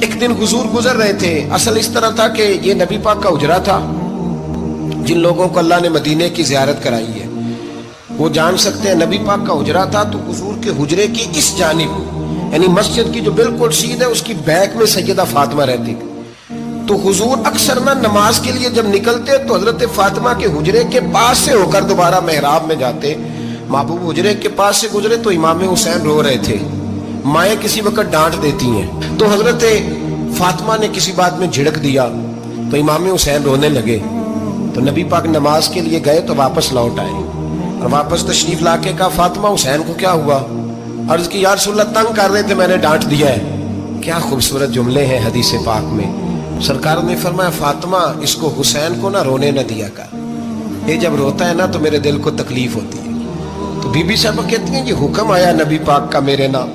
ایک دن حضور گزر رہے تھے. اصل اس طرح تھا کہ یہ نبی پاک کا حجرہ تھا. جن لوگوں کو اللہ نے مدینے کی زیارت کرائی ہے وہ جان سکتے ہیں نبی پاک کا حجرہ تھا. تو حضور کے حجرے کی اس جانب یعنی مسجد کی جو بالکل سیدھ ہے اس کی بیک میں سیدہ فاطمہ رہتی. تو حضور اکثر نہ نماز کے لیے جب نکلتے تو حضرت فاطمہ کے حجرے کے پاس سے ہو کر دوبارہ محراب میں جاتے. محبوب حجرے کے پاس سے گزرے تو امام حسین رو رہے تھے. مائیں کسی وقت ڈانٹ دیتی ہیں تو حضرت فاطمہ نے کسی بات میں جھڑک دیا تو امام حسین رونے لگے. تو نبی پاک نماز کے لیے گئے تو واپس لوٹ آئے اور واپس تشریف لا کے کہا فاطمہ حسین کو کیا ہوا؟ عرض کی یا رسول اللہ تنگ کر رہے تھے میں نے ڈانٹ دیا ہے. کیا خوبصورت جملے ہیں حدیث پاک میں. سرکار نے فرمایا فاطمہ اس کو حسین کو نہ رونے نہ دیا کر. یہ جب روتا ہے نا تو میرے دل کو تکلیف ہوتی ہے. تو بی بی صاحبہ کہتی ہیں یہ حکم آیا نبی پاک کا میرے نام